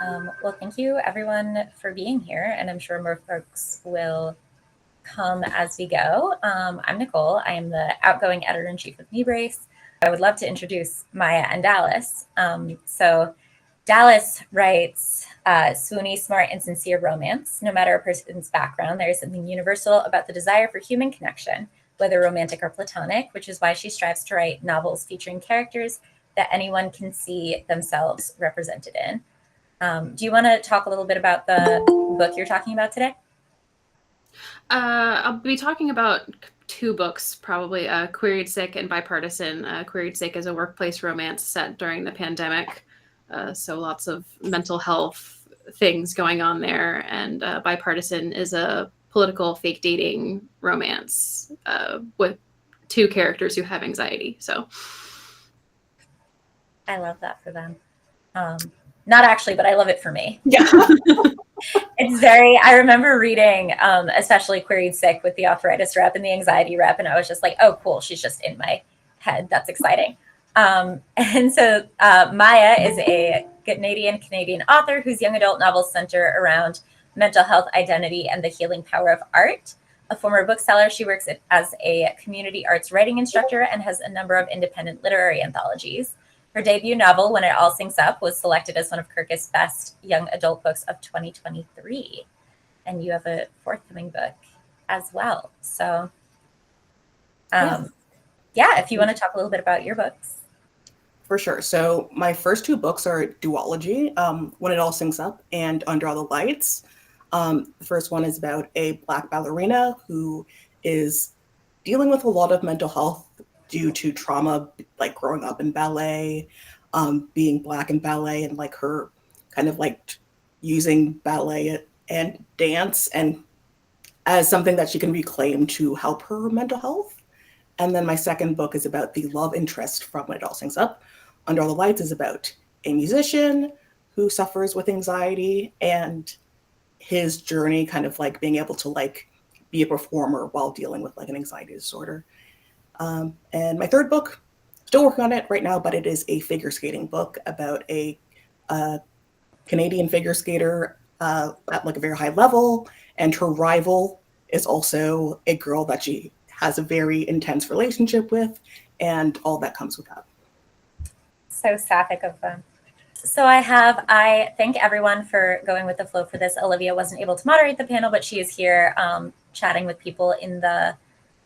Well, thank you everyone for being here, and I'm sure more folks will come as we go. I'm Nicole. I am the outgoing editor-in-chief of NeWrace. I would love to introduce Maya and Dallas. So Dallas writes swoony, smart, and sincere romance. No matter a person's background, there is something universal about the desire for human connection, whether romantic or platonic, which is why she strives to write novels featuring characters that anyone can see themselves represented in. Do you want to talk a little bit about the book you're talking about today? I'll be talking about two books, probably Queried Sick and Bipartisan. Queried Sick is a workplace romance set during the pandemic. So lots of mental health things going on there. And Bipartisan is a political fake dating romance with two characters who have anxiety. So I love that for them. Not actually, but I love it for me. yeah. I remember reading, especially Queried Sick with the arthritis rep and the anxiety rep, and I was just like, oh, cool, she's just in my head. That's exciting. And so Maya is a Canadian author whose young adult novels center around mental health, identity, and the healing power of art. A former bookseller, she works as a community arts writing instructor and has a number of independent literary anthologies. Her debut novel, When It All Syncs Up, was selected as one of Kirkus' best young adult books of 2023. And you have a forthcoming book as well. So, if you want to talk a little bit about your books. For sure. So my first two books are duology, When It All Syncs Up and Under All the Lights. The first one is about a Black ballerina who is dealing with a lot of mental health due to trauma, like growing up in ballet, being Black in ballet, and like her kind of like using ballet and dance and as something that she can reclaim to help her mental health. And then my second book is about the love interest from When It All Syncs Up. Under All the Lights is about a musician who suffers with anxiety and his journey kind of like being able to like be a performer while dealing with like an anxiety disorder. And my third book, still working on it right now, but it is a figure skating book about a Canadian figure skater at like a very high level, and her rival is also a girl that she has a very intense relationship with, and all that comes with that. So sapphic of them. So I thank everyone for going with the flow for this. Olivia wasn't able to moderate the panel, but she is here chatting with people in the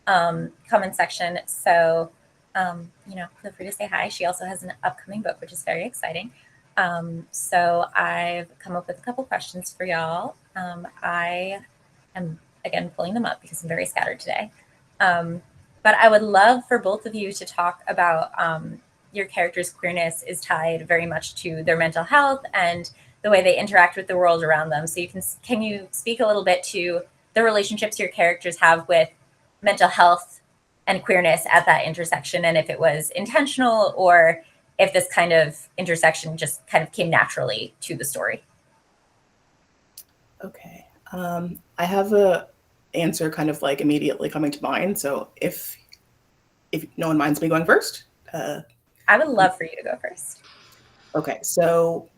comment section. So, feel free to say hi. She also has an upcoming book, which is very exciting. So I've come up with a couple questions for y'all. I am, again, pulling them up because I'm very scattered today. But I would love for both of you to talk about your character's queerness is tied very much to their mental health and the way they interact with the world around them. So can you speak a little bit to the relationships your characters have with mental health and queerness at that intersection, and if it was intentional or if this kind of intersection just kind of came naturally to the story? Okay. I have a answer kind of like immediately coming to mind. So if no one minds me going first. I would love for you to go first. Okay, so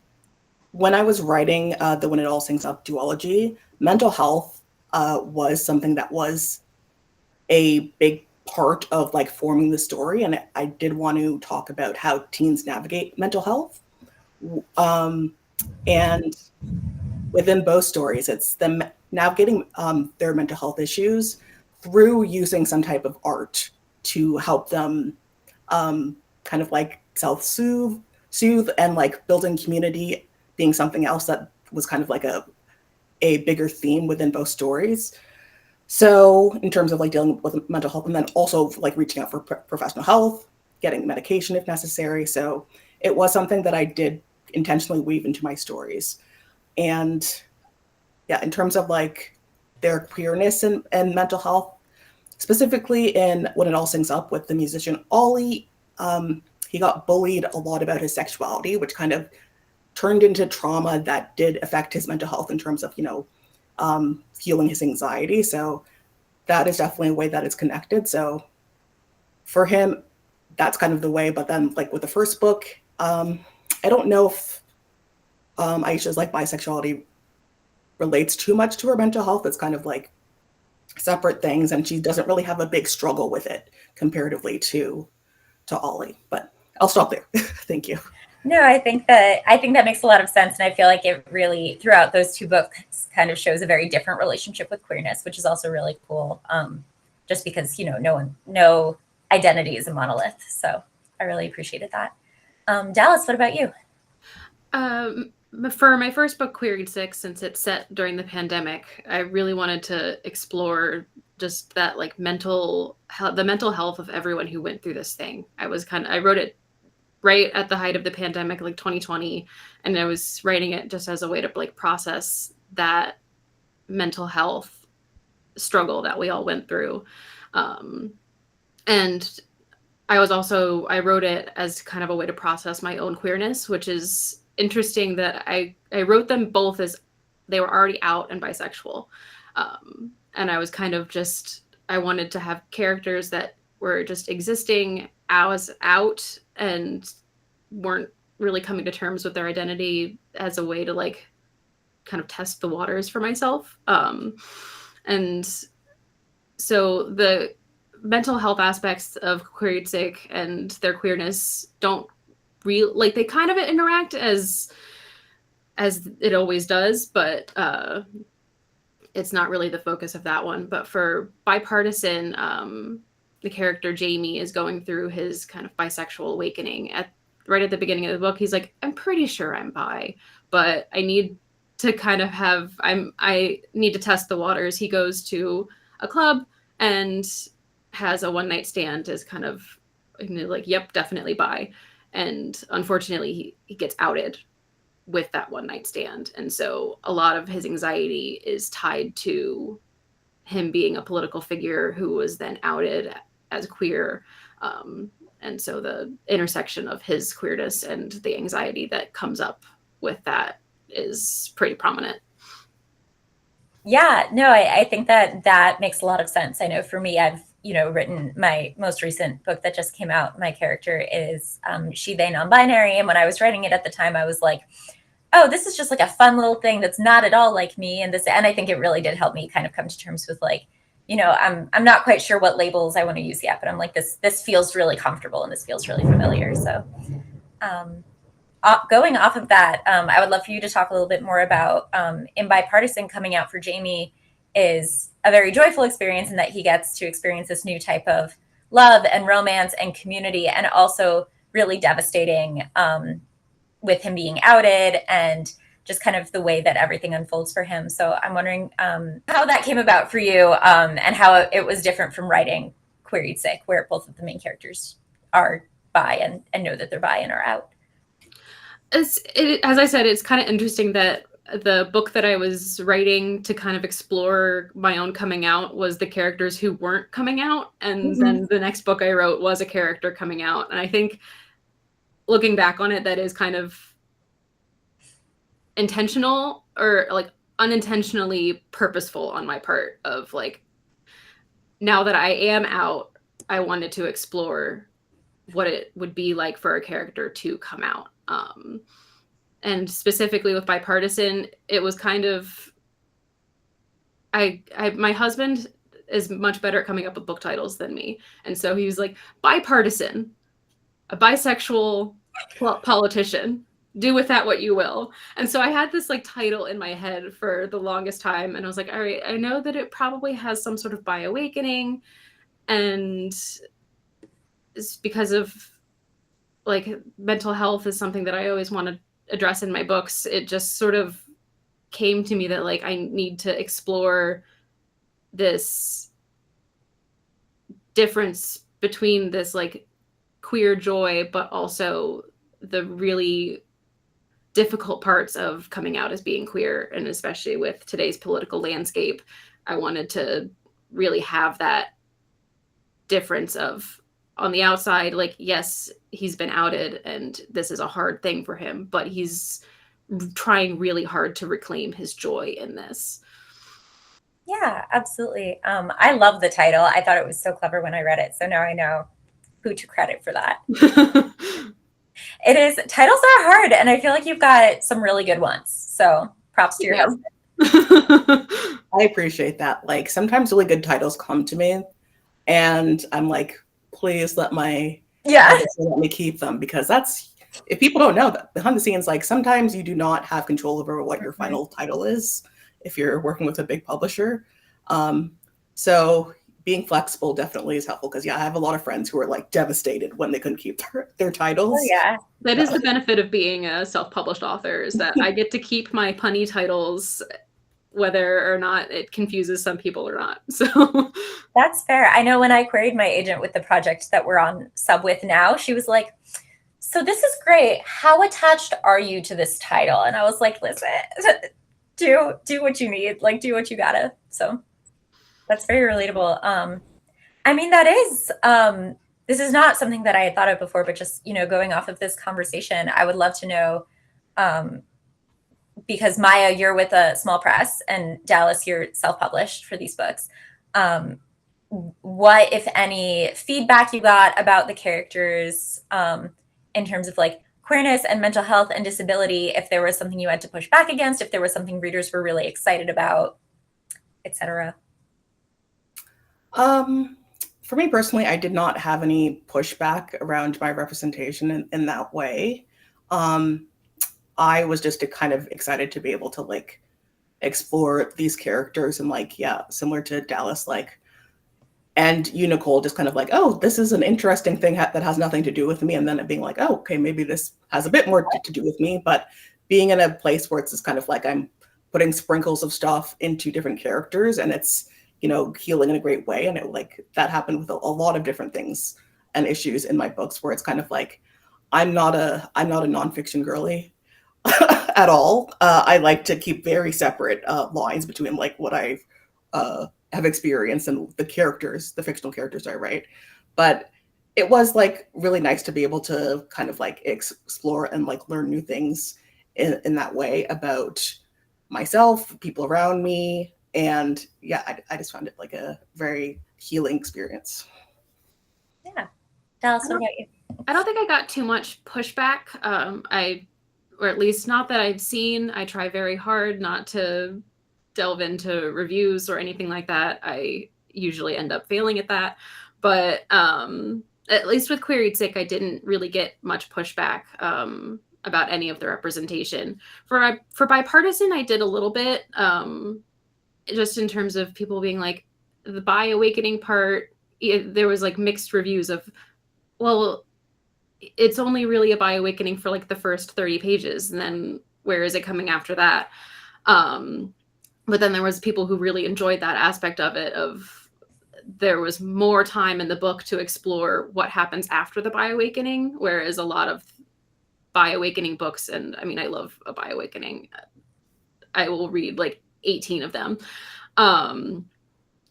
when I was writing the When It All Syncs Up duology, mental health was something that was a big part of like forming the story, and I did want to talk about how teens navigate mental health. And within both stories, it's them navigating their mental health issues through using some type of art to help them kind of like self-soothe and like building community being something else that was kind of like a bigger theme within both stories. So in terms of like dealing with mental health, and then also like reaching out for professional health, getting medication if necessary. So it was something that I did intentionally weave into my stories. And yeah, in terms of like their queerness and mental health, specifically in When It All Syncs Up with the musician Ollie, he got bullied a lot about his sexuality, which kind of turned into trauma that did affect his mental health in terms of, fueling his anxiety. So that is definitely a way that it's connected. So for him, that's kind of the way. But then like with the first book, I don't know if Aisha's like bisexuality relates too much to her mental health. It's kind of like separate things, and she doesn't really have a big struggle with it comparatively to Ollie. But I'll stop there. Thank you. No, I think that makes a lot of sense, and I feel like it really throughout those two books kind of shows a very different relationship with queerness, which is also really cool. Just because no identity is a monolith, so I really appreciated that. Dallas, what about you? For my first book, Queeried Sick, since it's set during the pandemic, I really wanted to explore just that like the mental health of everyone who went through this thing. I wrote it right at the height of the pandemic, like 2020, and I was writing it just as a way to like process that mental health struggle that we all went through. And I wrote it as kind of a way to process my own queerness, which is interesting that I wrote them both as they were already out and bisexual. And I was kind of I wanted to have characters that were just existing as out and weren't really coming to terms with their identity as a way to like kind of test the waters for myself. And so the mental health aspects of Queeried Sick and their queerness don't really like, they kind of interact as it always does, but it's not really the focus of that one. But for Bipartisan, the character Jamie is going through his kind of bisexual awakening right at the beginning of the book. He's like, I'm pretty sure I'm bi, but I need to kind of I need to test the waters. He goes to a club and has a one night stand as kind of like, yep, definitely bi. And unfortunately he gets outed with that one night stand. And so a lot of his anxiety is tied to him being a political figure who was then outed as queer. And so the intersection of his queerness and the anxiety that comes up with that is pretty prominent. Yeah, no, I think that makes a lot of sense. I know for me, I've written my most recent book that just came out. My character is she, they, non-binary, and when I was writing it at the time, I was like, oh, this is just like a fun little thing that's not at all like me. And I think it really did help me kind of come to terms with like, I'm not quite sure what labels I want to use yet, but I'm like, this feels really comfortable and this feels really familiar. So going off of that, I would love for you to talk a little bit more about in Bipartisan, coming out for Jamie is a very joyful experience in that he gets to experience this new type of love and romance and community, and also really devastating with him being outed and just kind of the way that everything unfolds for him. So I'm wondering how that came about for you, and how it was different from writing Queeried Sick, where both of the main characters are bi and know that they're bi and are out. As I said, it's kind of interesting that the book that I was writing to kind of explore my own coming out was the characters who weren't coming out. And then the next book I wrote was a character coming out. And I think looking back on it, that is kind of intentional or like unintentionally purposeful on my part of like, now that I am out, I wanted to explore what it would be like for a character to come out. And specifically with Bipartisan, it was kind of, my husband is much better at coming up with book titles than me. And so he was like, Bipartisan, a bisexual politician, do with that what you will. And so I had this like title in my head for the longest time. And I was like, all right, I know that it probably has some sort of bi awakening, and it's because of like mental health is something that I always want to address in my books. It just sort of came to me that like I need to explore this difference between this like queer joy, but also the really difficult parts of coming out as being queer. And especially with today's political landscape, I wanted to really have that difference of, on the outside, like, yes, he's been outed and this is a hard thing for him, but he's trying really hard to reclaim his joy in this. Yeah, absolutely. I love the title. I thought it was so clever when I read it. So now I know who to credit for that. It is. Titles are hard, and I feel like you've got some really good ones. So props to your husband. I appreciate that. Like sometimes really good titles come to me and I'm like, please let my Yeah. publisher let me keep them, because that's, if people don't know that behind the scenes, like sometimes you do not have control over what your final title is if you're working with a big publisher. So being flexible definitely is helpful, because yeah, I have a lot of friends who are like devastated when they couldn't keep their titles. Oh, yeah. That is the benefit of being a self-published author, is that I get to keep my punny titles whether or not it confuses some people or not. So That's fair. I know when I queried my agent with the project that we're on sub with now, she was like, so this is great. How attached are you to this title? And I was like, listen, do what you need, like do what you gotta. So that's very relatable. I mean, that is this is not something that I had thought of before, but just, going off of this conversation, I would love to know, because Maya, you're with a small press, and Dallas, you're self-published for these books. What, if any, feedback you got about the characters, in terms of like queerness and mental health and disability, if there was something you had to push back against, if there was something readers were really excited about, etc. For me personally, I did not have any pushback around my representation in that way. I was just kind of excited to be able to like explore these characters and like, yeah, similar to Dallas, like, and you, Nicole, just kind of like, oh, this is an interesting thing that has nothing to do with me. And then it being like, oh, okay, maybe this has a bit more to do with me. But being in a place where it's just kind of like I'm putting sprinkles of stuff into different characters, and it's, healing in a great way. And it like that happened with a lot of different things and issues in my books, where it's kind of like, I'm not a nonfiction girly at all. I like to keep very separate lines between like what I have experienced and the characters, the fictional characters I write. But it was like really nice to be able to kind of like explore and like learn new things in that way about myself, people around me. And yeah, I just found it like a very healing experience. Yeah. Dallas, what about you? I don't think I got too much pushback. Or at least not that I've seen. I try very hard not to delve into reviews or anything like that. I usually end up failing at that. But at least with Queried Sick, I didn't really get much pushback about any of the representation. For Bipartisan, I did a little bit, just in terms of people being like, the bi awakening part, there was like mixed reviews of, well, it's only really a bi awakening for like the first 30 pages, and then where is it coming after that? But then there was people who really enjoyed that aspect of it, of there was more time in the book to explore what happens after the bi awakening, whereas a lot of bi awakening books, and I mean, I love a bi awakening, I will read like 18 of them,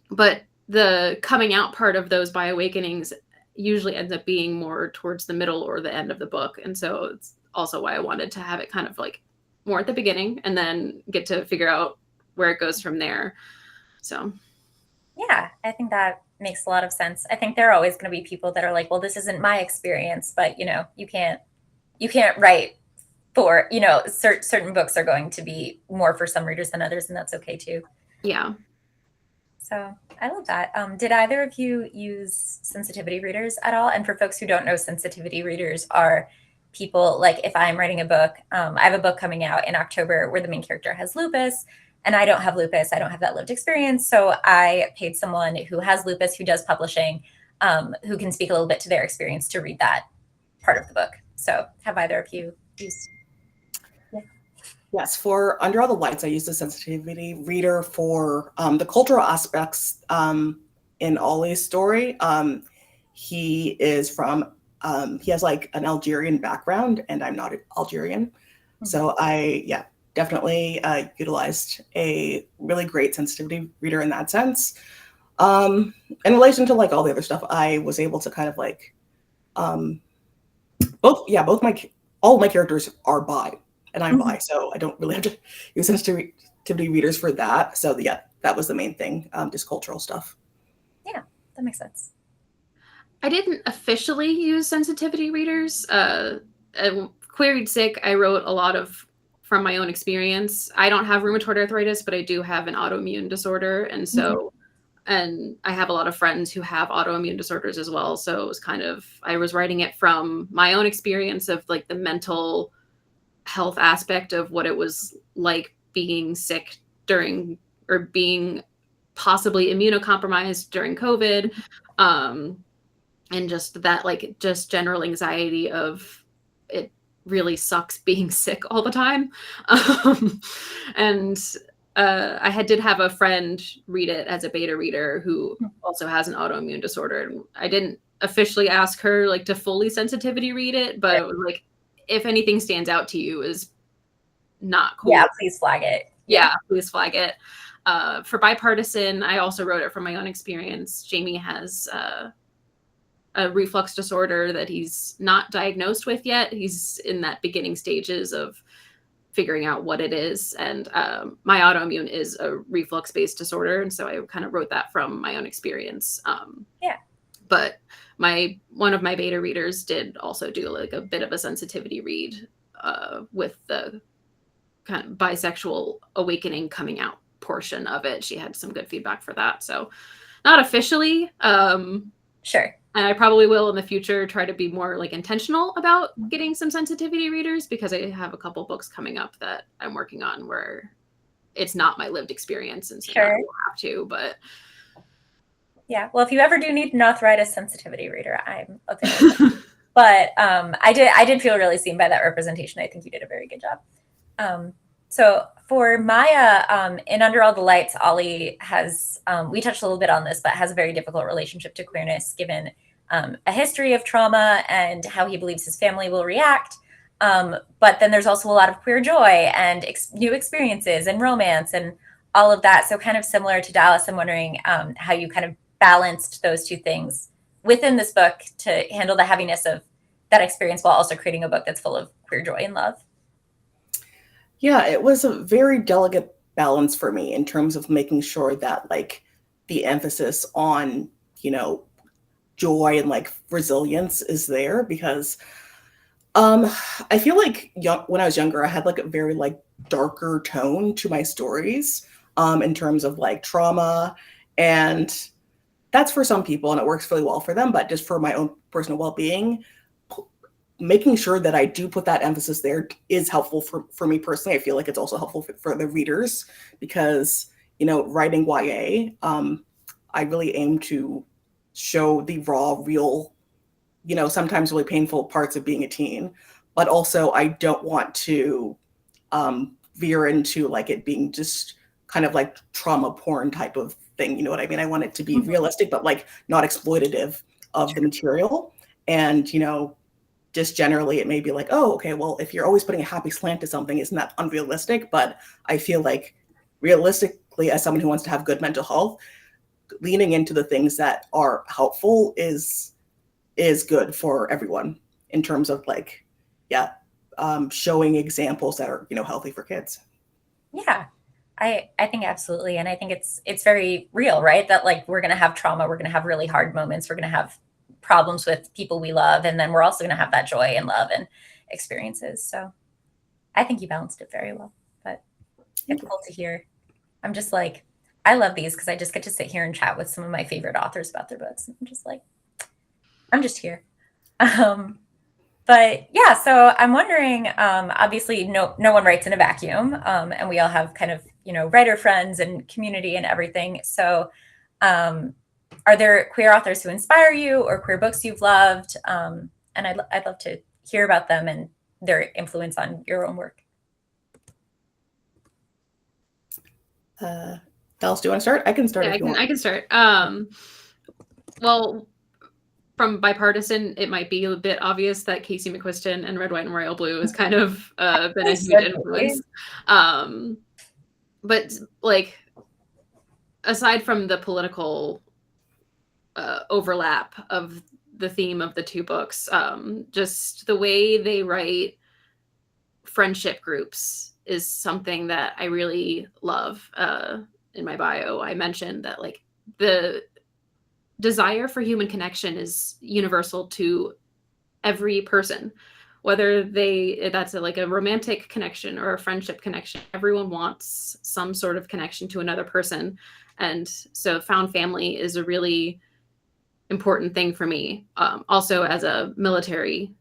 but the coming out part of those bi awakenings usually ends up being more towards the middle or the end of the book. And so it's also why I wanted to have it kind of like more at the beginning and then get to figure out where it goes from there. So yeah, I think that makes a lot of sense. I think there are always going to be people that are like, well, this isn't my experience, but you can't write for, certain books are going to be more for some readers than others, and that's okay too. Yeah. So I love that. Did either of you use sensitivity readers at all? And for folks who don't know, sensitivity readers are people like, if I'm writing a book, I have a book coming out in October where the main character has lupus, and I don't have lupus. I don't have that lived experience. So I paid someone who has lupus, who does publishing, who can speak a little bit to their experience to read that part of the book. So have either of you used? Yes, for Under All the Lights, I used a sensitivity reader for the cultural aspects in Ollie's story. He is from, he has like an Algerian background, and I'm not Algerian. Mm-hmm. So I, definitely utilized a really great sensitivity reader in that sense. In relation to like all the other stuff, I was able to kind of like, all of my characters are bi. And I'm bi, so I don't really have to use sensitivity readers for that. So yeah, that was the main thing, just cultural stuff. Yeah, that makes sense. I didn't officially use sensitivity readers. Queried Sick, I wrote a lot of from my own experience. I don't have rheumatoid arthritis, but I do have an autoimmune disorder. And so, and I have a lot of friends who have autoimmune disorders as well. So it was kind of, I was writing it from my own experience of like the mental health aspect of what it was like being sick during, or being possibly immunocompromised during COVID. And just that, like, just general anxiety of it really sucks being sick all the time. And did have a friend read it as a beta reader who also has an autoimmune disorder. I didn't officially ask her like to fully sensitivity read it, but it was like, if anything stands out to you is not cool. Yeah, please flag it. Yeah, please flag it. For Bipartisan, I also wrote it from my own experience. Jamie has a reflux disorder that he's not diagnosed with yet. He's in that beginning stages of figuring out what it is. And my autoimmune is a reflux-based disorder. And so I kind of wrote that from my own experience. But one of my beta readers did also do like a bit of a sensitivity read with the kind of bisexual awakening coming out portion of it. She had some good feedback for that. So not officially. Sure. And I probably will in the future try to be more like intentional about getting some sensitivity readers, because I have a couple books coming up that I'm working on where it's not my lived experience. And so I will have to, but. Yeah. Well, if you ever do need an arthritis sensitivity reader, I'm available. But I did feel really seen by that representation. I think you did a very good job. So for Maya, in Under All the Lights, Ollie has, we touched a little bit on this, but has a very difficult relationship to queerness, given a history of trauma and how he believes his family will react. But then there's also a lot of queer joy and new experiences and romance and all of that. So kind of similar to Dallas, I'm wondering how you kind of balanced those two things within this book to handle the heaviness of that experience while also creating a book that's full of queer joy and love. Yeah, it was a very delicate balance for me in terms of making sure that like the emphasis on, joy and like resilience is there, because I feel like when I was younger, I had like a very like darker tone to my stories in terms of like trauma, and that's for some people and it works really well for them, but just for my own personal well-being, making sure that I do put that emphasis there is helpful for me personally. I feel like it's also helpful for the readers because, writing YA, I really aim to show the raw, real, sometimes really painful parts of being a teen, but also I don't want to veer into like it being just kind of like trauma porn type of thing. You know what I mean? I want it to be realistic, but like not exploitative of the material. And, just generally it may be like, oh, okay, well, if you're always putting a happy slant to something, isn't that unrealistic? But I feel like realistically, as someone who wants to have good mental health, leaning into the things that are helpful is good for everyone in terms of like, showing examples that are, healthy for kids. Yeah, I think absolutely. And I think it's very real, right? That like, we're going to have trauma. We're going to have really hard moments. We're going to have problems with people we love. And then we're also going to have that joy and love and experiences. So I think you balanced it very well, but it's cool to hear. I'm just like, I love these because I just get to sit here and chat with some of my favorite authors about their books. And I'm just like, I'm just here. But yeah, so I'm wondering, obviously no one writes in a vacuum, and we all have kind of, writer friends and community and everything. So are there queer authors who inspire you or queer books you've loved? And I'd love to hear about them and their influence on your own work. Dallas, do you want to start? I can start. Yeah, I can start. Well, from Bipartisan, it might be a bit obvious that Casey McQuiston and Red, White, and Royal Blue has kind of been a huge influence. But like, aside from the political overlap of the theme of the two books, just the way they write friendship groups is something that I really love. In my bio, I mentioned that like the desire for human connection is universal to every person, whether that's like a romantic connection or a friendship connection. Everyone wants some sort of connection to another person. And so found family is a really important thing for me. Also, as a military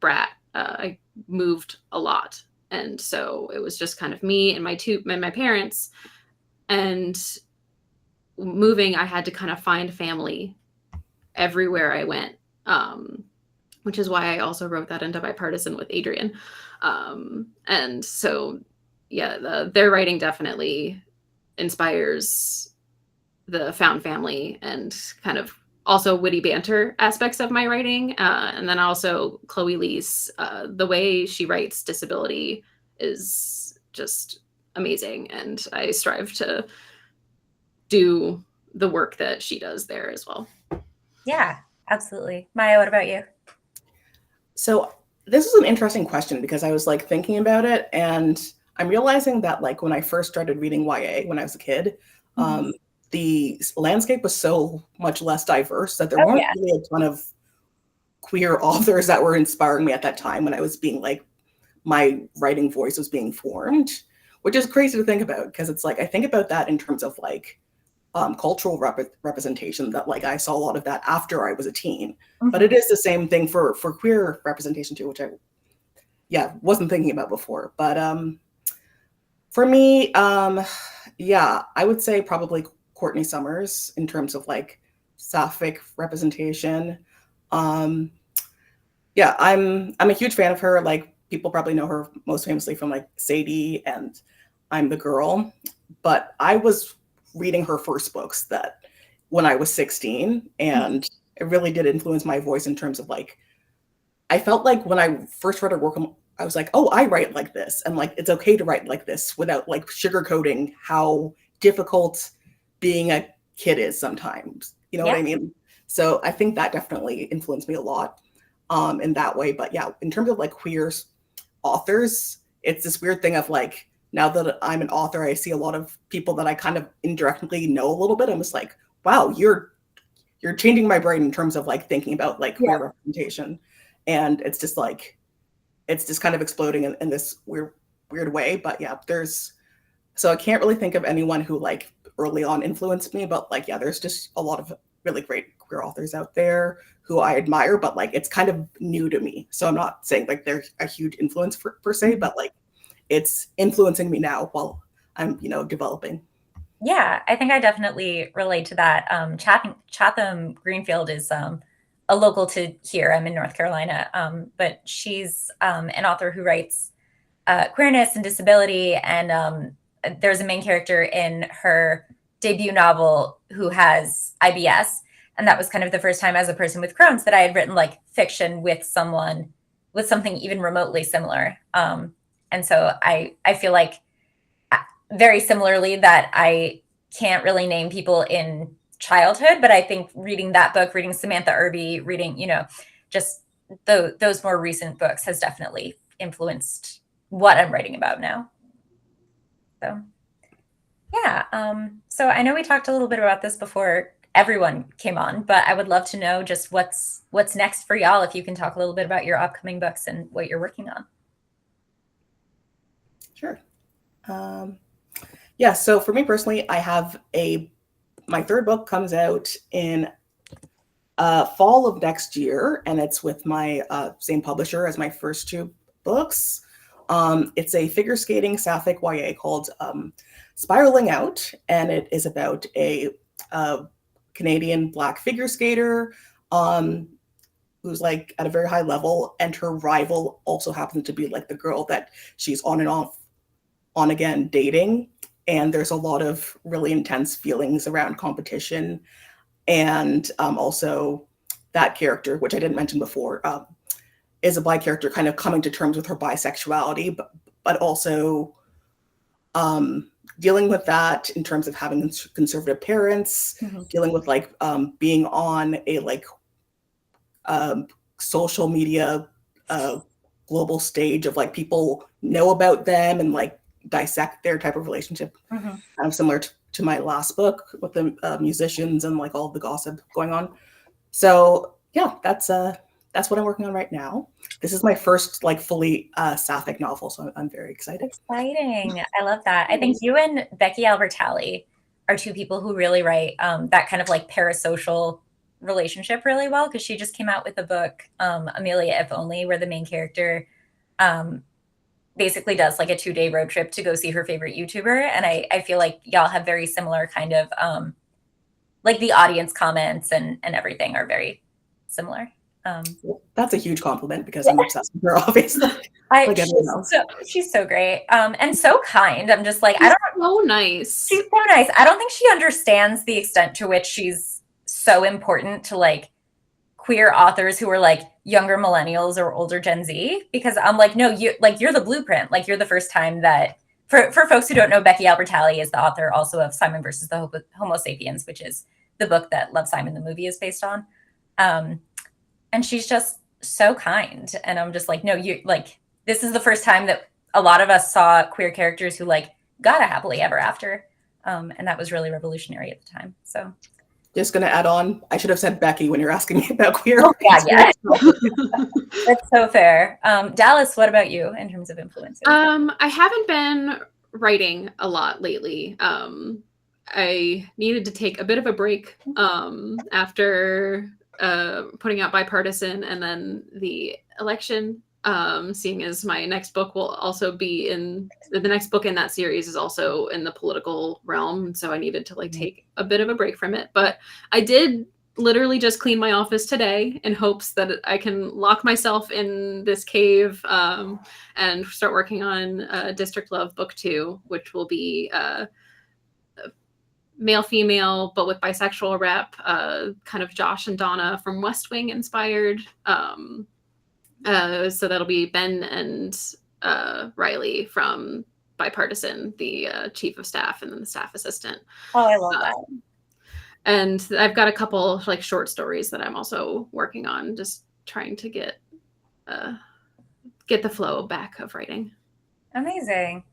brat, I moved a lot. And so it was just kind of me and my parents. And moving, I had to kind of find family everywhere I went, which is why I also wrote that into Bipartisan with Adrian. And so, yeah, their writing definitely inspires the found family and kind of also witty banter aspects of my writing. And then also Chloe Lee's, the way she writes disability is just amazing. And I strive to do the work that she does there as well. Yeah, absolutely. Maya, what about you? So this is an interesting question because I was like thinking about it, and I'm realizing that like when I first started reading YA when I was a kid, the landscape was so much less diverse that there weren't really a ton of queer authors that were inspiring me at that time when I was being like, my writing voice was being formed, which is crazy to think about because it's like, I think about that in terms of like cultural representation, that like I saw a lot of that after I was a teen, but it is the same thing for queer representation too, which I wasn't thinking about before. But for me, I would say probably Courtney Summers in terms of like sapphic representation. I'm a huge fan of her. Like people probably know her most famously from like Sadie and I'm the Girl, but I was reading her first books that when I was 16, and it really did influence my voice in terms of like, I felt like when I first read her work, I was like, oh, I write like this, and like it's okay to write like this without like sugarcoating how difficult being a kid is sometimes. You know what I mean? So I think that definitely influenced me a lot in that way. But yeah, in terms of like queer authors, it's this weird thing of like, now that I'm an author, I see a lot of people that I kind of indirectly know a little bit. I'm just like, wow, you're changing my brain in terms of like thinking about like queer representation. And it's just like, it's just kind of exploding in this weird way. But yeah, so I can't really think of anyone who like early on influenced me, but like, yeah, there's just a lot of really great queer authors out there who I admire, but like, it's kind of new to me. So I'm not saying like they're a huge influence per se, but like, it's influencing me now while I'm, developing. Yeah, I think I definitely relate to that. Chatham Greenfield is a local to here. I'm in North Carolina, but she's an author who writes queerness and disability. And there's a main character in her debut novel who has IBS. And that was kind of the first time as a person with Crohn's that I had written like fiction with someone with something even remotely similar. And so I feel like very similarly that I can't really name people in childhood, but I think reading that book, reading Samantha Irby, reading, just those more recent books has definitely influenced what I'm writing about now. So, yeah. So I know we talked a little bit about this before everyone came on, but I would love to know just what's next for y'all, if you can talk a little bit about your upcoming books and what you're working on. Sure. So for me personally, I have my third book comes out in fall of next year, and it's with my same publisher as my first two books. It's a figure skating sapphic YA called Spiraling Out, and it is about a Canadian Black figure skater who's like at a very high level, and her rival also happens to be like the girl that she's on and on again dating. And there's a lot of really intense feelings around competition. And also that character, which I didn't mention before, is a Black character kind of coming to terms with her bisexuality, but also dealing with that in terms of having conservative parents, dealing with like being on a like social media global stage of like people know about them and like dissect their type of relationship, kind of similar to my last book with the musicians and like all the gossip going on. So yeah, that's what I'm working on right now. this is my first like fully sapphic novel, so I'm very excited. Exciting. I love that. I think you and Becky Albertalli are two people who really write that kind of like parasocial relationship really well, because she just came out with a book, Amelia If Only, where the main character basically does like a 2-day road trip to go see her favorite YouTuber. And I feel like y'all have very similar kind of like the audience comments and everything are very similar. That's a huge compliment because I'm obsessed with her, obviously. She's so great and so kind. I'm just like, she's so nice. She's so nice. I don't think she understands the extent to which she's so important to like queer authors who are like younger millennials or older Gen Z, because I'm like, no, you're the blueprint. Like, you're the first time that for folks who don't know, Becky Albertalli is the author also of Simon versus the Homo Sapiens, which is the book that Love, Simon the movie is based on. And she's just so kind. And I'm just like, no, you like, this is the first time that a lot of us saw queer characters who like got a happily ever after. And that was really revolutionary at the time. So just going to add on, I should have said Becky when you're asking me about queer. Oh, yeah. That's so fair. Dallas, what about you in terms of influences? I haven't been writing a lot lately. I needed to take a bit of a break after putting out Bipartisan and then the election, seeing as my next book will also be the next book in that series is also in the political realm. So I needed to like take a bit of a break from it. But I did literally just clean my office today in hopes that I can lock myself in this cave and start working on District Love Book 2, which will be male female but with bisexual rep, kind of Josh and Donna from West Wing inspired. So that'll be Ben and Riley from Bipartisan, the chief of staff and then the staff assistant. Oh, I love that. And I've got a couple like short stories that I'm also working on, just trying to get the flow back of writing. Amazing.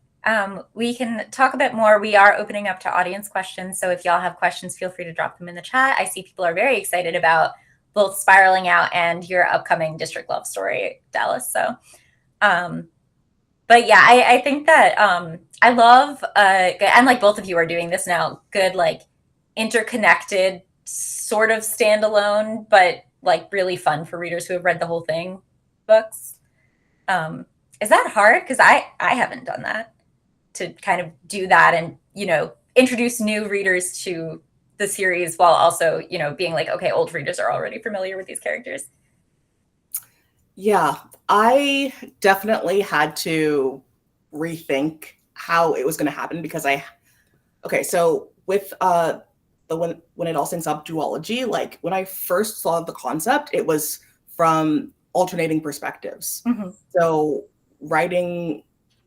We can talk a bit more. We are opening up to audience questions. So if y'all have questions, feel free to drop them in the chat. I see people are very excited about both Spiraling Out and your upcoming District Love story, Dallas. So, but yeah, I think that I love, and like both of you are doing this now, good, like interconnected sort of standalone, but like really fun for readers who have read the whole thing books. Is that hard? Because I haven't done that, to kind of do that and, you know, introduce new readers to the series while also, you know, being like, okay, old readers are already familiar with these characters. Yeah, I definitely had to rethink how it was going to happen because so with when it all syncs up duology, like when I first saw the concept, it was from alternating perspectives. Mm-hmm. So writing,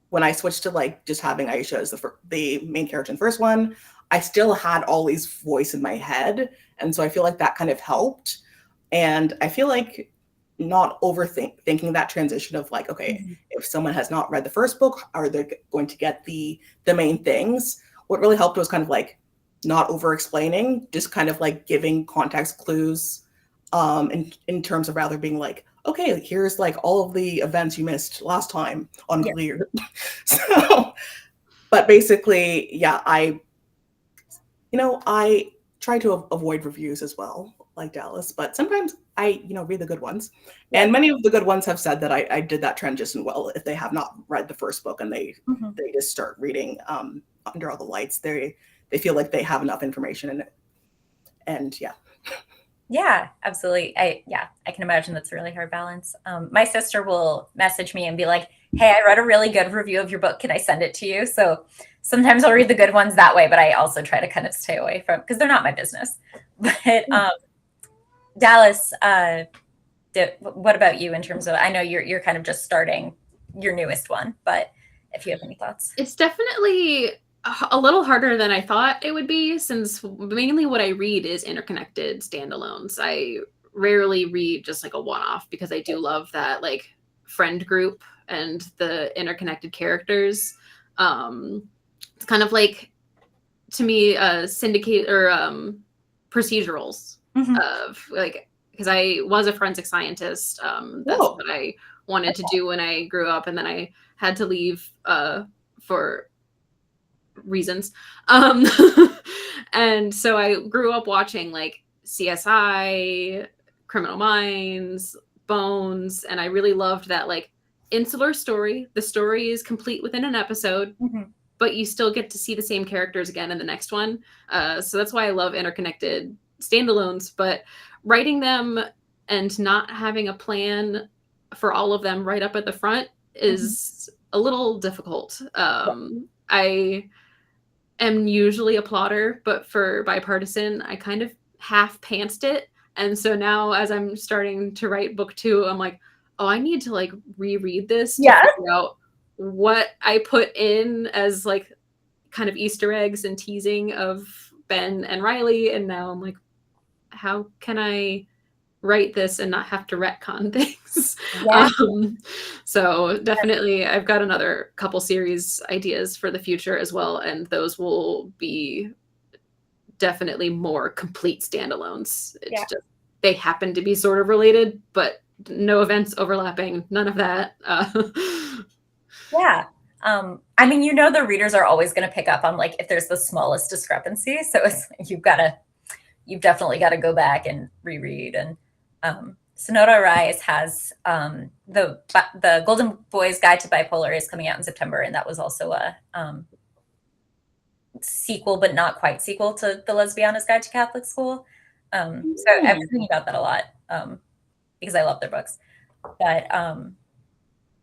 when I switched to like just having Aisha as the main character in the first one, I still had Ollie's voice in my head. And so I feel like that kind of helped. And I feel like not thinking that transition of like, okay, if someone has not read the first book, are they going to get the main things? What really helped was kind of like not over explaining, just kind of like giving context clues in terms of rather being like, okay, here's like all of the events you missed last time on Clear. So, but basically, yeah, I try to avoid reviews as well, like Dallas, but sometimes I, read the good ones. Yeah. And many of the good ones have said that I did that transition well. If they have not read the first book and they just start reading Under All the Lights, they feel like they have enough information in it. And yeah. Yeah, absolutely. I can imagine that's a really hard balance. My sister will message me and be like, hey, I read a really good review of your book. Can I send it to you? So sometimes I'll read the good ones that way, but I also try to kind of stay away from, because they're not my business. But Dallas, what about you in terms of, I know you're kind of just starting your newest one, but if you have any thoughts. It's definitely a little harder than I thought it would be, since mainly what I read is interconnected standalones. I rarely read just like a one-off because I do love that like friend group and the interconnected characters. It's kind of like, to me, syndicate or procedurals of like, because I was a forensic scientist. That's what I wanted to do when I grew up, and then I had to leave for reasons. Um, and so I grew up watching like CSI, Criminal Minds, Bones, and I really loved that like insular story. The story is complete within an episode, but you still get to see the same characters again in the next one. So that's why I love interconnected standalones, but writing them and not having a plan for all of them right up at the front is a little difficult. I am usually a plotter, but for bipartisan, I kind of half pantsed it. And so now as I'm starting to write book 2, I'm like, oh, I need to like reread this to figure out what I put in as like kind of Easter eggs and teasing of Ben and Riley. And now I'm like, how can I write this and not have to retcon things? So definitely I've got another couple series ideas for the future as well. And those will be definitely more complete standalones. It's just, they happen to be sort of related, but no events overlapping, none of that. I mean, you know, the readers are always going to pick up on like if there's the smallest discrepancy. So it's you've definitely got to go back and reread. And Sonoda Rise has the Golden Boy's Guide to Bipolar is coming out in September, and that was also a sequel, but not quite sequel to The Lesbiana's Guide to Catholic School. So I've been thinking about that a lot because I love their books. But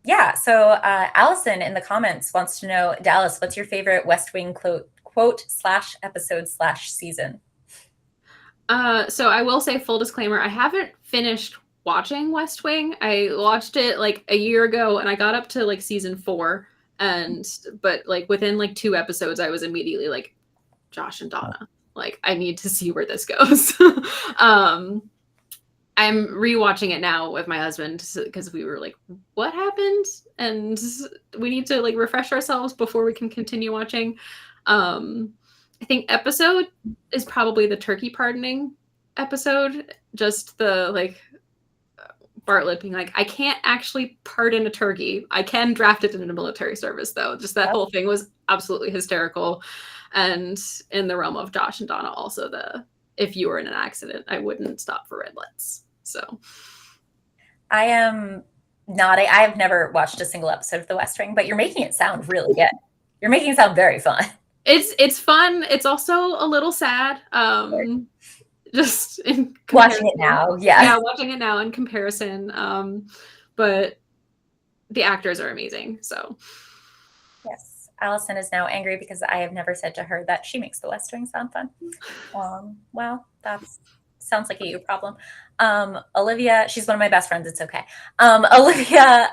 yeah, so Allison in the comments wants to know, Dallas, what's your favorite West Wing quote / episode / season? So I will say, full disclaimer, I haven't finished watching West Wing. I watched it like a year ago and I got up to like season 4. But like within like 2 episodes, I was immediately like, Josh and Donna, like I need to see where this goes. I'm rewatching it now with my husband because we were like, what happened? And we need to like refresh ourselves before we can continue watching. I think episode is probably the turkey pardoning episode. Just the like Bartlett being like, I can't actually pardon a turkey. I can draft it into military service though. Just that whole thing was absolutely hysterical. And in the realm of Josh and Donna, also if you were in an accident, I wouldn't stop for red lights. So I am not, I have never watched a single episode of The West Wing, but you're making it sound really good. You're making it sound very fun. It's fun. It's also a little sad. Just in watching it now. Yeah, watching it now in comparison. But the actors are amazing. So yes. Allison is now angry because I have never said to her that she makes The West Wing sound fun. Well, that sounds like a you problem. Olivia, she's one of my best friends. It's okay. Olivia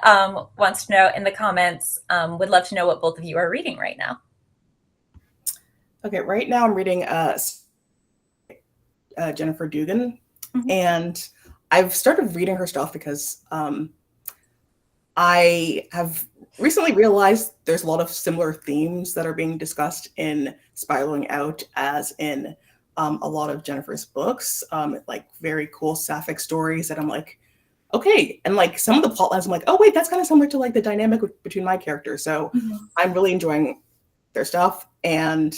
wants to know in the comments, would love to know what both of you are reading right now. Okay, right now I'm reading Jennifer Dugan, and I've started reading her stuff because I have recently realized there's a lot of similar themes that are being discussed in Spiraling Out as in a lot of Jennifer's books, like very cool sapphic stories that I'm like, okay. And like some of the plot lines, I'm like, oh wait, that's kind of similar to like the dynamic between my characters. So I'm really enjoying their stuff. And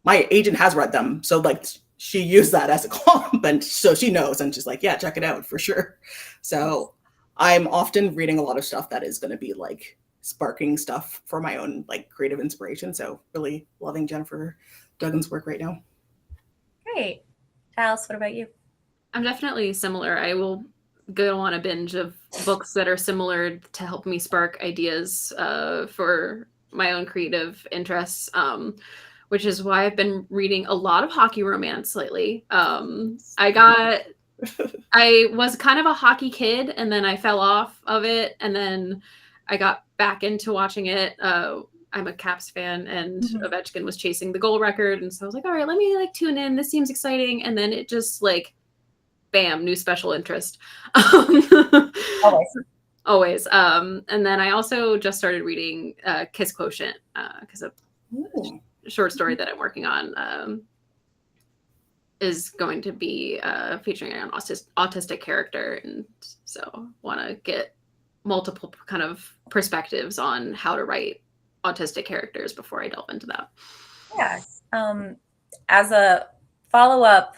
my agent has read them. So like she used that as a compliment. So she knows and she's like, yeah, check it out for sure. So I'm often reading a lot of stuff that is going to be like sparking stuff for my own like creative inspiration. So really loving Jennifer Dugan's work right now. Great. Alice, what about you? I'm definitely similar. I will go on a binge of books that are similar to help me spark ideas for my own creative interests, which is why I've been reading a lot of hockey romance lately. I was kind of a hockey kid and then I fell off of it. And then I got back into watching it. I'm a Caps fan and Ovechkin was chasing the goal record. And so I was like, all right, let me like tune in. This seems exciting. And then it just like, bam, new special interest. Always. And then I also just started reading Kiss Quotient because a short story that I'm working on is going to be featuring an autistic character. And so want to get multiple kind of perspectives on how to write autistic characters before I delve into that. Yeah. As a follow-up,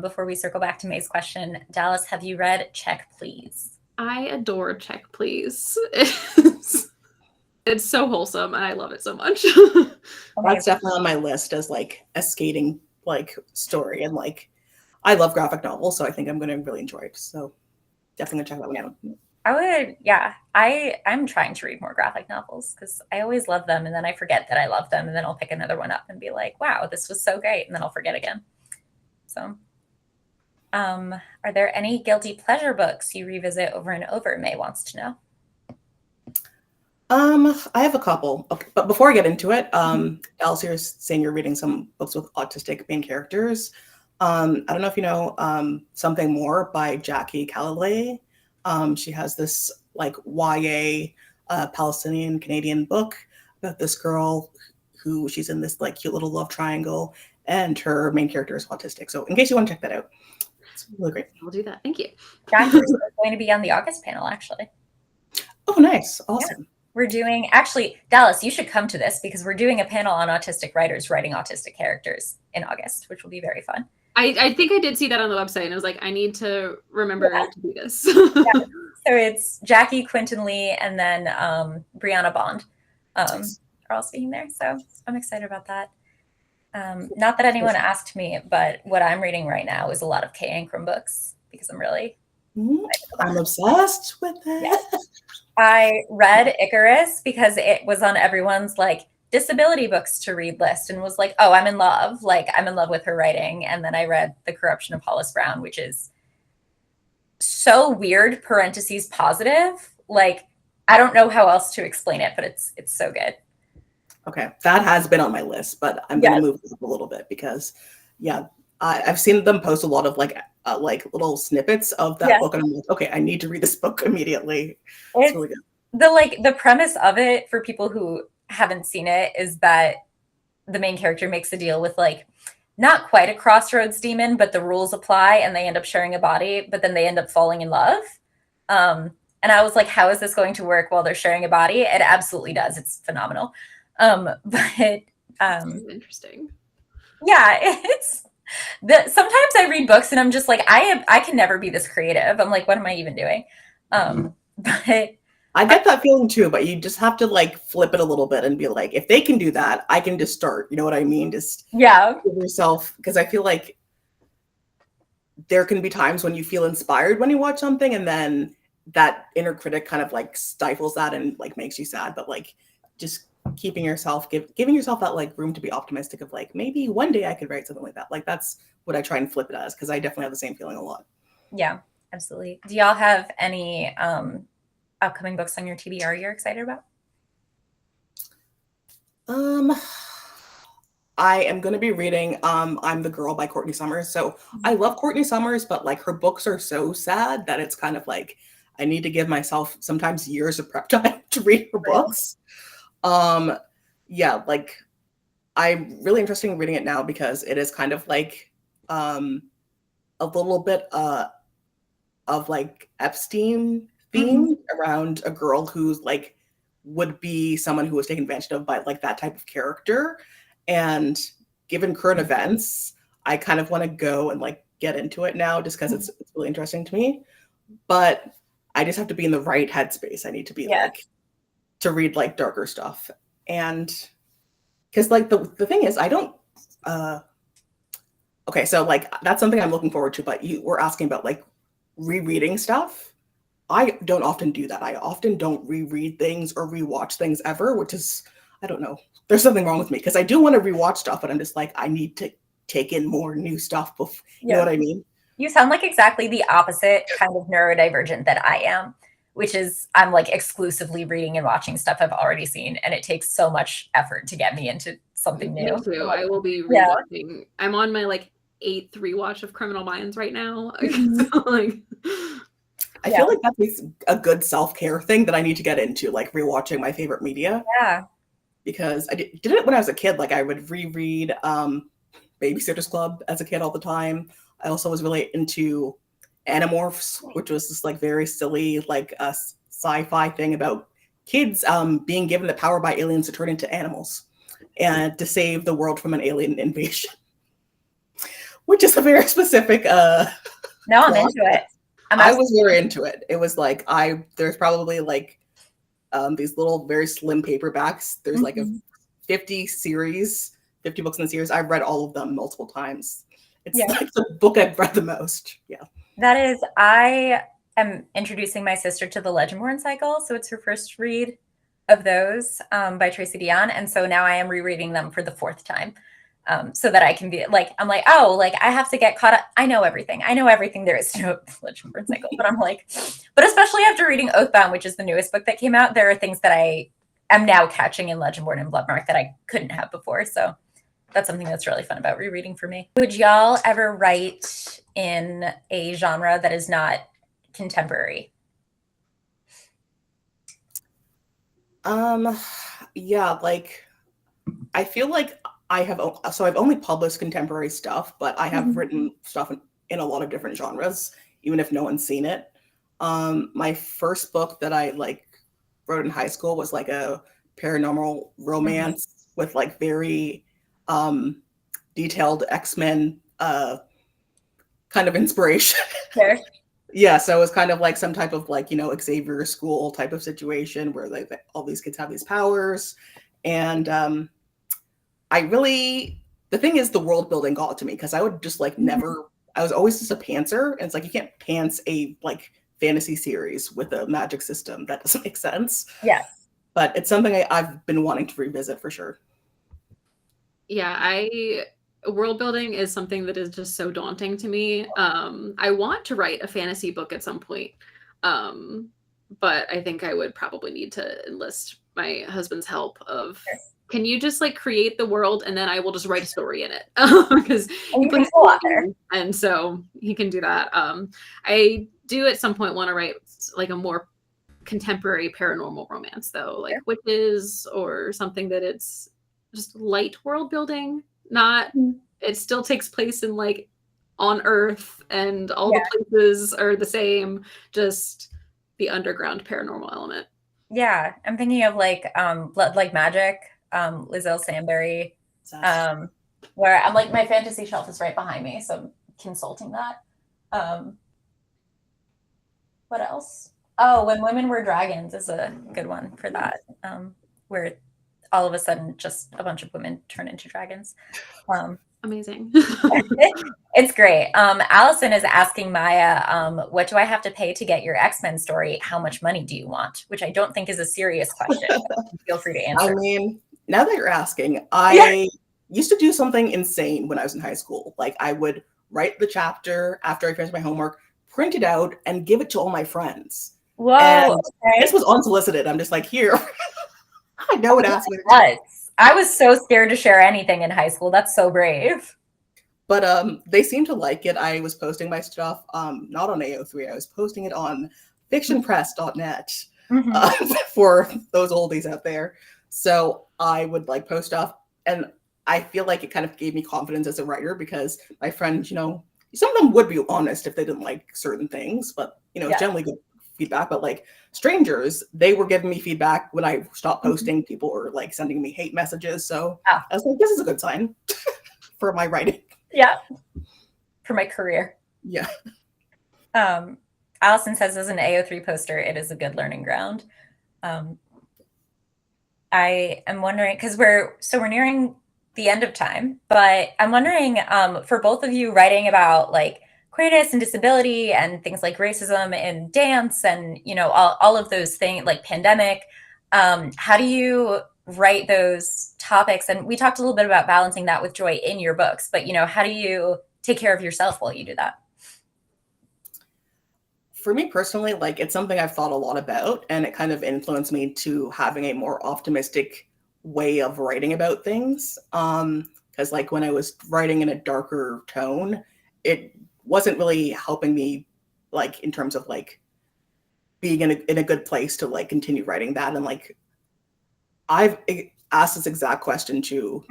before we circle back to May's question, Dallas, have you read Check Please? I adore Check Please. It's so wholesome and I love it so much. That's definitely on my list as like a skating like story, and like I love graphic novels, so I think I'm going to really enjoy it. So definitely check that one out. I would, yeah. I'm trying to read more graphic novels because I always love them, and then I forget that I love them, and then I'll pick another one up and be like, wow, this was so great, and then I'll forget again. So, are there any guilty pleasure books you revisit over and over? May wants to know. I have a couple, okay, but before I get into it, Alice, you're saying you're reading some books with autistic main characters. I don't know if you know Something More by Jackie Calalay. She has this like YA Palestinian Canadian book about this girl who she's in this like cute little love triangle, and her main character is autistic. So in case you want to check that out, it's really great. I'll do that. Thank you. Jackie's going to be on the August panel, actually. Oh, nice. Awesome. Yeah. We're doing, actually, Dallas, you should come to this because we're doing a panel on autistic writers writing autistic characters in August, which will be very fun. I think I did see that on the website, and I was like, I need to remember to do this. Yeah. So it's Jackie, Quentin Lee, and then Brianna Bond are all speaking there. So I'm excited about that. Not that anyone asked me, but what I'm reading right now is a lot of Kay Ancrum books because I'm really I'm obsessed with that. Yeah. I read Icarus because it was on everyone's like disability books to read list and was like, oh, I'm in love. Like I'm in love with her writing. And then I read The Corruption of Hollis Brown, which is so weird, parentheses positive. Like, I don't know how else to explain it, but it's so good. Okay. That has been on my list, but I'm going to move it up a little bit because I've seen them post a lot of like little snippets of that book, and I'm like, okay, I need to read this book immediately. It's really good. The premise of it for people who haven't seen it is that the main character makes a deal with like not quite a crossroads demon, but the rules apply and they end up sharing a body, but then they end up falling in love. And I was like, how is this going to work while they're sharing a body? It absolutely does. It's phenomenal. But interesting. Yeah, it's sometimes I read books and I'm just like, I can never be this creative. I'm like, what am I even doing? But I get that feeling too, but you just have to like flip it a little bit and be like, if they can do that, I can just start. You know what I mean? Just give yourself, because I feel like there can be times when you feel inspired when you watch something, and then that inner critic kind of like stifles that and like makes you sad. But like just keeping yourself, giving yourself that like room to be optimistic of like, maybe one day I could write something like that. Like that's what I try and flip it as, because I definitely have the same feeling a lot. Yeah, absolutely. Do y'all have any upcoming books on your TBR you're excited about? I am going to be reading I'm the Girl by Courtney Summers. So I love Courtney Summers, but like her books are so sad that it's kind of like I need to give myself sometimes years of prep time to read her books. Yeah, like I'm really interested in reading it now because it is kind of like a little bit of like Epstein theme around a girl who's like would be someone who was taken advantage of by like that type of character. And given current events, I kind of want to go and like get into it now just because it's really interesting to me. But I just have to be in the right headspace. I need to be like to read like darker stuff. And because like the thing is, I don't okay, so like that's something I'm looking forward to, but you were asking about like rereading stuff. I don't often do that. I often don't reread things or rewatch things ever, which is, I don't know. There's something wrong with me because I do want to rewatch stuff, but I'm just like, I need to take in more new stuff. You know what I mean? You sound like exactly the opposite kind of neurodivergent that I am, which is I'm like exclusively reading and watching stuff I've already seen. And it takes so much effort to get me into something new. Me too. I will be rewatching. Yeah. I'm on my like 8th rewatch of Criminal Minds right now. So, like, I feel like that's a good self-care thing that I need to get into, like rewatching my favorite media. Yeah. Because I did it when I was a kid. Like I would reread Babysitter's Club as a kid all the time. I also was really into Animorphs, which was this like very silly, like sci-fi thing about kids being given the power by aliens to turn into animals and to save the world from an alien invasion, which is a very specific No, I'm into it. I was very into it. It was like there's probably like these little very slim paperbacks. There's like a 50 books in the series. I've read all of them multiple times. It's like the book I've read the most. Yeah. That is, I am introducing my sister to the Legendborn cycle. So it's her first read of those by Tracy Deonn. And so now I am rereading them for the 4th time. So that I can be like, I'm like, oh, like I have to get caught up. I know everything. I know everything there is to know the Legendborn cycle. But I'm like, but especially after reading Oathbound, which is the newest book that came out, there are things that I am now catching in Legendborn and Bloodmark that I couldn't have before. So that's something that's really fun about rereading for me. Would y'all ever write in a genre that is not contemporary? Yeah, like I feel like I've only published contemporary stuff, but I have written stuff in a lot of different genres, even if no one's seen it. My first book that I like wrote in high school was like a paranormal romance with like very detailed X-Men kind of inspiration. Sure. Yeah, so it was kind of like some type of like, Xavier school type of situation where like all these kids have these powers. And the thing is the world building got to me because I would just like I was always just a pantser. And it's like, you can't pants a like fantasy series with a magic system. That doesn't make sense. Yeah. But it's something I've been wanting to revisit for sure. Yeah, world building is something that is just so daunting to me. I want to write a fantasy book at some point. But I think I would probably need to enlist my husband's help of, can you just like create the world and then I will just write a story in it? Because he plays there. And so he can do that. I do at some point want to write like a more contemporary paranormal romance though, like witches or something that it's just light world building, not it still takes place in like on Earth and all the places are the same, just the underground paranormal element. Yeah, I'm thinking of like Blood Like Magic, Lizelle Sambury, where I'm like my fantasy shelf is right behind me, so I'm consulting that. What else? Oh, When Women Were Dragons is a good one for that, where all of a sudden just a bunch of women turn into dragons. Amazing. It's great. Allison is asking Maya, what do I have to pay to get your X-Men story? How much money do you want? Which I don't think is a serious question. Feel free to answer. I mean, now that you're asking, I used to do something insane when I was in high school. Like I would write the chapter after I finished my homework, print it out, and give it to all my friends. Whoa. And this was unsolicited. I'm just like, here. I know what asked me. I was so scared to share anything in high school. That's so brave. But they seemed to like it. I was posting my stuff, not on AO3. I was posting it on fictionpress.net for those oldies out there. So I would like post stuff, and I feel like it kind of gave me confidence as a writer because my friends, some of them would be honest if they didn't like certain things, but generally good feedback. But like strangers, they were giving me feedback when I stopped posting. People were like sending me hate messages. So I was like, this is a good sign for my writing. Yeah. For my career. Yeah. Allison says as an AO3 poster, it is a good learning ground. I am wondering, because we're nearing the end of time, but I'm wondering for both of you writing about like queerness and disability and things like racism and dance and, all of those things like pandemic, how do you write those topics? And we talked a little bit about balancing that with joy in your books, but, how do you take care of yourself while you do that? For me personally, like it's something I've thought a lot about, and it kind of influenced me to having a more optimistic way of writing about things. Because like when I was writing in a darker tone, it wasn't really helping me like in terms of like being in a good place to like continue writing that. And like I've asked this exact question to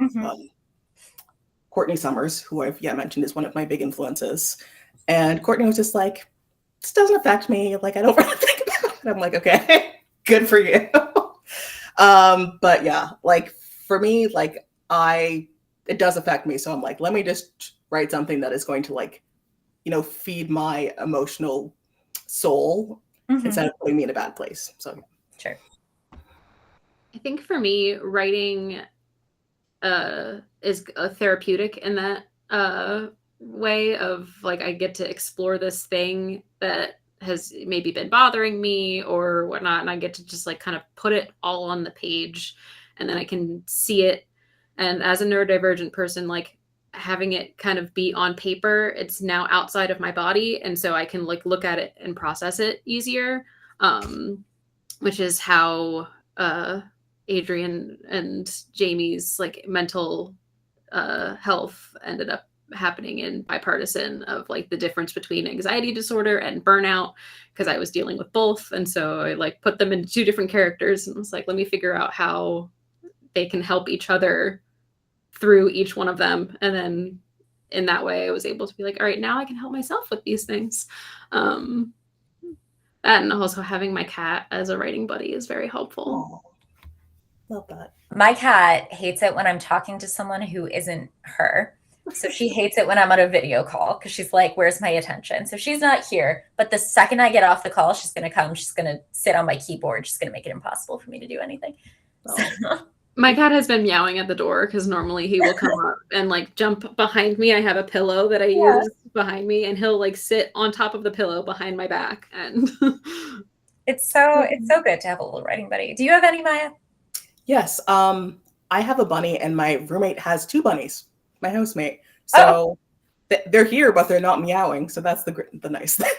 Courtney Summers, who I've mentioned is one of my big influences. And Courtney was just like, this doesn't affect me. Like, I don't really think about And I'm like, okay, good for you. But yeah, like for me, like it does affect me. So I'm like, let me just write something that is going to like, feed my emotional soul instead of putting me in a bad place. So Sure. I think for me, writing is therapeutic in that way of like I get to explore this thing that has maybe been bothering me or whatnot, and I get to just like kind of put it all on the page, and then I can see it. And as a neurodivergent person, like having it kind of be on paper, it's now outside of my body, and so I can like look at it and process it easier, which is how Adrian and Jamie's like mental health ended up happening in Bipartisan, of like the difference between anxiety disorder and burnout, because I was dealing with both. And so I like put them into two different characters and was like, let me figure out how they can help each other through each one of them. And then in that way, I was able to be like, all right, now I can help myself with these things. And also having my cat as a writing buddy is very helpful. oh, love that. My cat hates it when I'm talking to someone who isn't her. So she hates it when I'm on a video call because she's like, where's my attention? So she's not here. But the second I get off the call, she's going to come. She's going to sit on my keyboard. She's going to make it impossible for me to do anything. Oh. My cat has been meowing at the door because normally he will come up and like jump behind me. I have a pillow that I use behind me, and he'll like sit on top of the pillow behind my back. And it's so good to have a little writing buddy. Do you have any, Maya? Yes. I have a bunny, and my roommate has two bunnies, my housemate. So they're here, but they're not meowing. So that's the nice thing.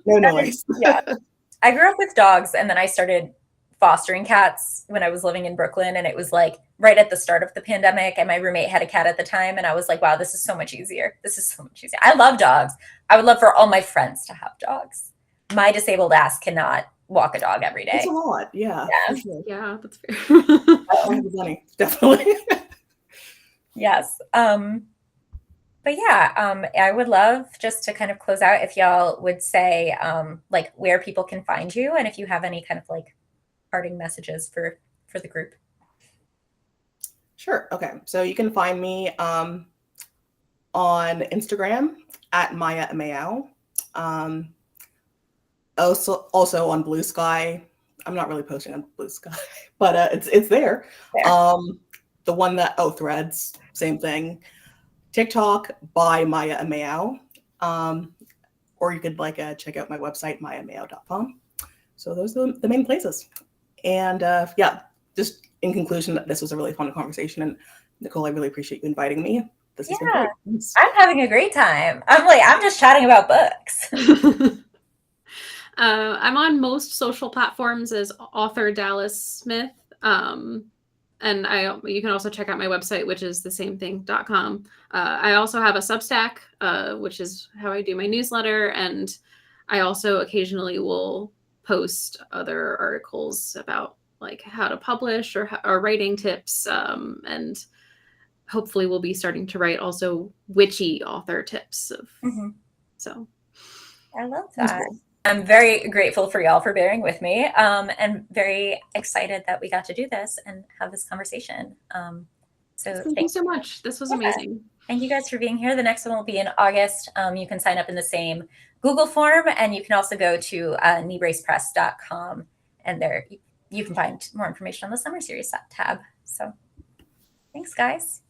No noise. Yeah. I grew up with dogs, and then I started fostering cats when I was living in Brooklyn, and it was like right at the start of the pandemic, and my roommate had a cat at the time, and I was like, wow, this is so much easier. This is so much easier. I love dogs. I would love for all my friends to have dogs. My disabled ass cannot walk a dog every day. It's a lot. Yeah. Yeah. For sure. yeah, that's fair. I have a bunny, definitely. Yes. But yeah, I would love just to kind of close out if y'all would say like where people can find you, and if you have any kind of like parting messages for the group. Sure. Okay. So you can find me on Instagram at Maya Ameyaw. Also on Blue Sky. I'm not really posting on Blue Sky, but it's there. The one that Threads, same thing. TikTok by Maya Ameyaw. Or you could like check out my website, mayameyaw.com. So those are the main places. And yeah, just in conclusion, this was a really fun conversation. And Nicole, I really appreciate you inviting me. This has been great. Thanks. I'm having a great time. I'm just chatting about books. I'm on most social platforms as author Dallas Smith. And you can also check out my website, which is thesamething.com. I also have a Substack, which is how I do my newsletter. And I also occasionally will post other articles about like how to publish or writing tips. And hopefully we'll be starting to write also witchy author tips. So I love that. I'm very grateful for y'all for bearing with me, and very excited that we got to do this and have this conversation. So thank you so much. This was amazing. Thank you guys for being here. The next one will be in August. You can sign up in the same Google form, and you can also go to kneebracepress.com, and there you can find more information on the summer series tab. So thanks, guys.